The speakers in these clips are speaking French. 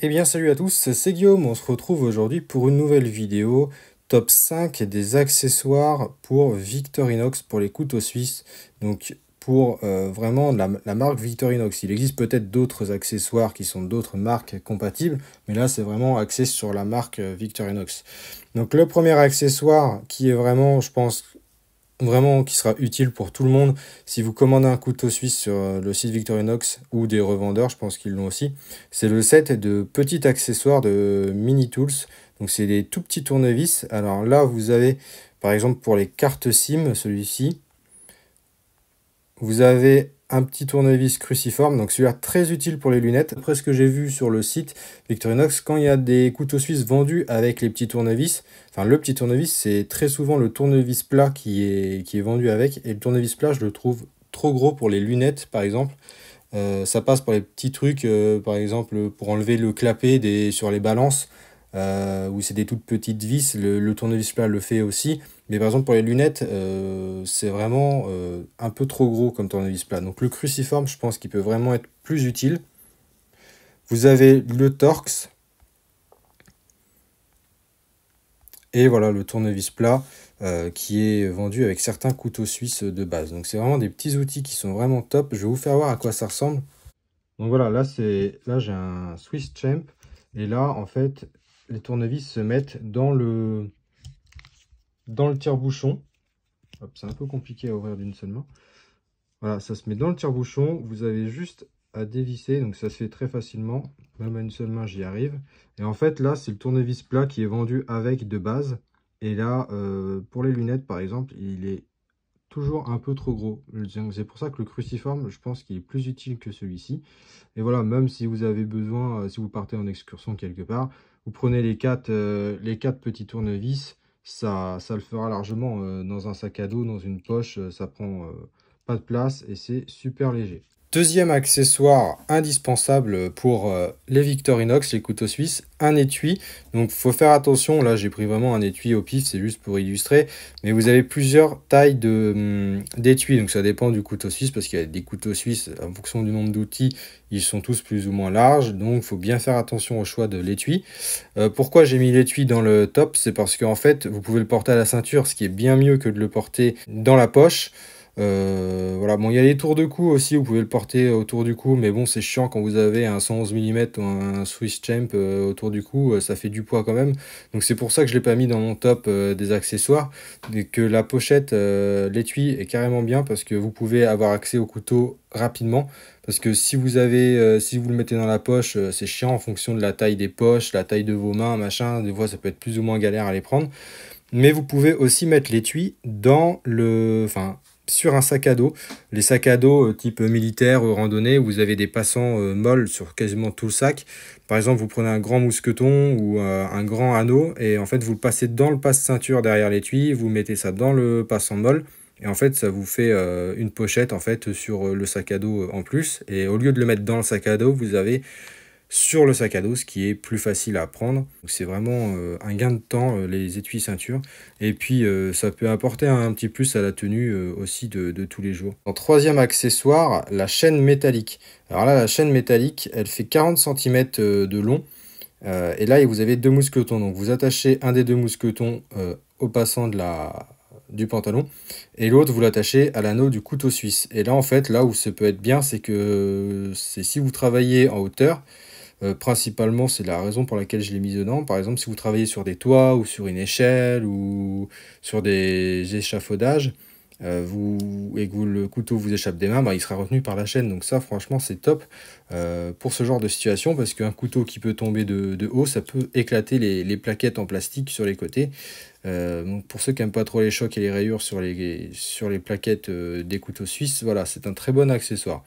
Eh bien salut à tous, c'est Guillaume, on se retrouve aujourd'hui pour une nouvelle vidéo top 5 des accessoires pour Victorinox pour les couteaux suisses. Donc pour vraiment la marque Victorinox. Il existe peut-être d'autres accessoires qui sont d'autres marques compatibles, mais là c'est vraiment axé sur la marque Victorinox. Donc le premier accessoire qui est vraiment, je pense, vraiment qui sera utile pour tout le monde si vous commandez un couteau suisse sur le site Victorinox ou des revendeurs, je pense qu'ils l'ont aussi. C'est le set de petits accessoires de mini tools. Donc c'est des tout petits tournevis. Alors là vous avez par exemple pour les cartes SIM, celui-ci, vous avez un petit tournevis cruciforme, donc celui-là très utile pour les lunettes. Après ce que j'ai vu sur le site Victorinox, quand il y a des couteaux suisses vendus avec les petits tournevis, enfin le petit tournevis, c'est très souvent le tournevis plat qui est vendu avec. Et le tournevis plat, je le trouve trop gros pour les lunettes, par exemple. Ça passe pour les petits trucs, par exemple pour enlever le clapet sur les balances, où c'est des toutes petites vis. Le tournevis plat le fait aussi. Mais par exemple pour les lunettes, c'est vraiment un peu trop gros comme tournevis plat. Donc le cruciforme, je pense qu'il peut vraiment être plus utile. Vous avez le Torx. Et voilà le tournevis plat qui est vendu avec certains couteaux suisses de base. Donc c'est vraiment des petits outils qui sont vraiment top. Je vais vous faire voir à quoi ça ressemble. Donc voilà, là j'ai un Swiss Champ. Et là, en fait, les tournevis se mettent dans le tire-bouchon. C'est un peu compliqué à ouvrir d'une seule main. Voilà, ça se met dans le tire-bouchon. Vous avez juste à dévisser. Donc ça se fait très facilement. Même à une seule main, j'y arrive. Et en fait, là, c'est le tournevis plat qui est vendu avec de base. Et là, pour les lunettes, par exemple, il est toujours un peu trop gros. C'est pour ça que le cruciforme, je pense qu'il est plus utile que celui-ci. Et voilà, même si vous avez besoin, si vous partez en excursion quelque part, vous prenez les quatre petits tournevis, ça le fera largement dans un sac à dos, dans une poche, ça prend pas de place et c'est super léger. Deuxième accessoire indispensable pour les Victorinox, les couteaux suisses, un étui. Donc faut faire attention, là j'ai pris vraiment un étui au pif, c'est juste pour illustrer. Mais vous avez plusieurs tailles d'étui, donc ça dépend du couteau suisse, parce qu'il y a des couteaux suisses, en fonction du nombre d'outils, ils sont tous plus ou moins larges. Donc il faut bien faire attention au choix de l'étui. Pourquoi j'ai mis l'étui dans le top? C'est parce qu'en fait, vous pouvez le porter à la ceinture, ce qui est bien mieux que de le porter dans la poche. Voilà, bon, il y a les tours de cou aussi, vous pouvez le porter autour du cou, mais bon, c'est chiant quand vous avez un 111 mm ou un Swiss Champ autour du cou, ça fait du poids quand même. Donc c'est pour ça que je ne l'ai pas mis dans mon top des accessoires, et que la pochette, l'étui est carrément bien, parce que vous pouvez avoir accès au couteau rapidement. Parce que si vous le mettez dans la poche, c'est chiant en fonction de la taille des poches, la taille de vos mains, machin, des fois ça peut être plus ou moins galère à les prendre. Mais vous pouvez aussi mettre l'étui sur un sac à dos. Les sacs à dos type militaire ou randonnée, vous avez des passants molles sur quasiment tout le sac. Par exemple, vous prenez un grand mousqueton ou un grand anneau et en fait, vous le passez dans le passe-ceinture derrière l'étui, vous mettez ça dans le passant molle et en fait, ça vous fait une pochette en fait sur le sac à dos en plus. Et au lieu de le mettre dans le sac à dos, vous avez sur le sac à dos, ce qui est plus facile à prendre. C'est vraiment un gain de temps, les étuis ceintures. Et puis, ça peut apporter un petit plus à la tenue aussi de tous les jours. En troisième accessoire, la chaîne métallique. Alors là, la chaîne métallique, elle fait 40 cm de long. Et là, vous avez deux mousquetons. Donc, vous attachez un des deux mousquetons au passant du pantalon et l'autre vous l'attachez à l'anneau du couteau suisse. Et là en fait, là où ça peut être bien, c'est que si vous travaillez en hauteur, principalement, c'est la raison pour laquelle je l'ai mis dedans. Par exemple, si vous travaillez sur des toits ou sur une échelle ou sur des échafaudages et que le couteau vous échappe des mains, il sera retenu par la chaîne. Donc ça, franchement, c'est top pour ce genre de situation parce qu'un couteau qui peut tomber de haut, ça peut éclater les plaquettes en plastique sur les côtés. Donc pour ceux qui n'aiment pas trop les chocs et les rayures sur les plaquettes des couteaux suisses, voilà, c'est un très bon accessoire.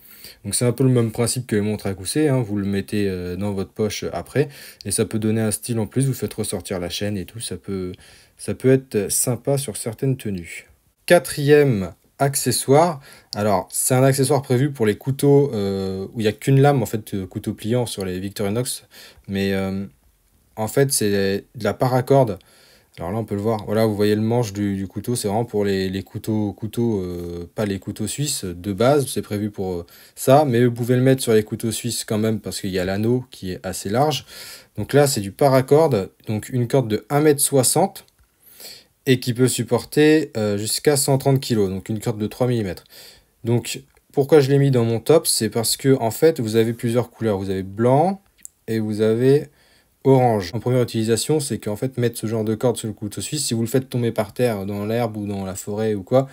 Donc c'est un peu le même principe que les montres à gousset, hein, vous le mettez dans votre poche après, et ça peut donner un style en plus, vous faites ressortir la chaîne et tout, ça peut être sympa sur certaines tenues. Quatrième accessoire, alors c'est un accessoire prévu pour les couteaux où il n'y a qu'une lame, en fait, couteau pliant sur les Victorinox, mais en fait c'est de la paracorde. Alors là, on peut le voir. Voilà, vous voyez le manche du couteau. C'est vraiment pour les couteaux, pas les couteaux suisses de base. C'est prévu pour ça. Mais vous pouvez le mettre sur les couteaux suisses quand même parce qu'il y a l'anneau qui est assez large. Donc là, c'est du paracorde. Donc une corde de 1,60 m et qui peut supporter jusqu'à 130 kg. Donc une corde de 3 mm. Donc pourquoi je l'ai mis dans mon top? C'est parce que en fait, vous avez plusieurs couleurs. Vous avez blanc et vous avez orange. En première utilisation, c'est qu'en fait, mettre ce genre de corde sur le couteau suisse, si vous le faites tomber par terre dans l'herbe ou dans la forêt ou quoi,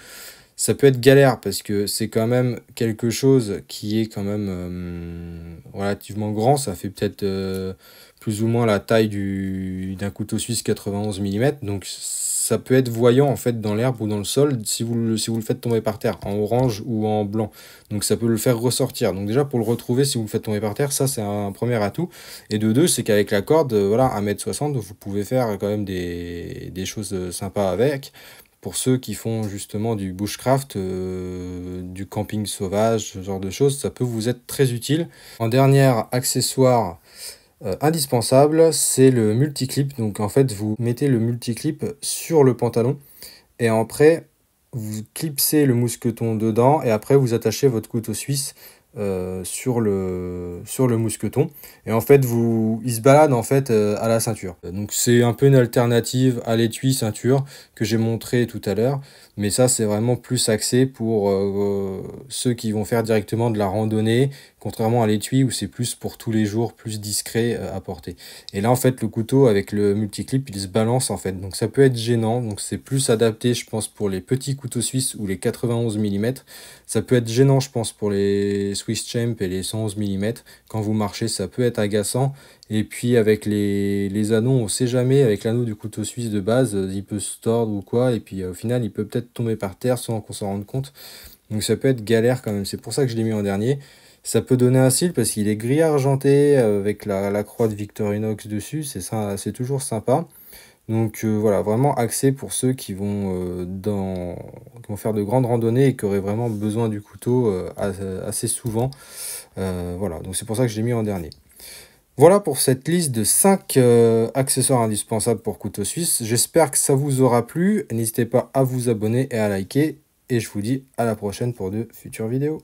ça peut être galère parce que c'est quand même quelque chose qui est quand même relativement grand. Ça fait peut-être plus ou moins la taille d'un couteau suisse 91 mm. Donc ça peut être voyant en fait dans l'herbe ou dans le sol si vous le faites tomber par terre en orange ou en blanc. Donc ça peut le faire ressortir. Donc déjà pour le retrouver si vous le faites tomber par terre, ça c'est un premier atout. Et de deux, c'est qu'avec la corde, voilà, 1,60 m, vous pouvez faire quand même des choses sympas avec. Pour ceux qui font justement du bushcraft, du camping sauvage, ce genre de choses, ça peut vous être très utile. En dernier accessoire indispensable, c'est le multiclip. Donc en fait, vous mettez le multiclip sur le pantalon et après, vous clipsez le mousqueton dedans et après, vous attachez votre couteau suisse sur le mousqueton et en fait il se balade en fait à la ceinture. Donc c'est un peu une alternative à l'étui ceinture que j'ai montré tout à l'heure, mais ça c'est vraiment plus axé pour ceux qui vont faire directement de la randonnée, contrairement à l'étui où c'est plus pour tous les jours, plus discret à porter. Et là en fait le couteau avec le multiclip il se balance en fait, donc ça peut être gênant, donc c'est plus adapté je pense pour les petits couteaux suisses ou les 91 mm. Ça peut être gênant je pense pour les Swiss Champ et les 111 mm. Quand vous marchez, ça peut être agaçant. Et puis avec les anneaux, on ne sait jamais. Avec l'anneau du couteau suisse de base, il peut se tordre ou quoi. Et puis au final, il peut peut-être tomber par terre sans qu'on s'en rende compte. Donc ça peut être galère quand même. C'est pour ça que je l'ai mis en dernier. Ça peut donner un style parce qu'il est gris argenté avec la croix de Victorinox dessus. C'est toujours sympa. Donc voilà, vraiment axé pour ceux qui vont faire de grandes randonnées et qui auraient vraiment besoin du couteau assez souvent. Voilà, donc c'est pour ça que je l'ai mis en dernier. Voilà pour cette liste de 5 accessoires indispensables pour couteau suisse. J'espère que ça vous aura plu. N'hésitez pas à vous abonner et à liker. Et je vous dis à la prochaine pour de futures vidéos.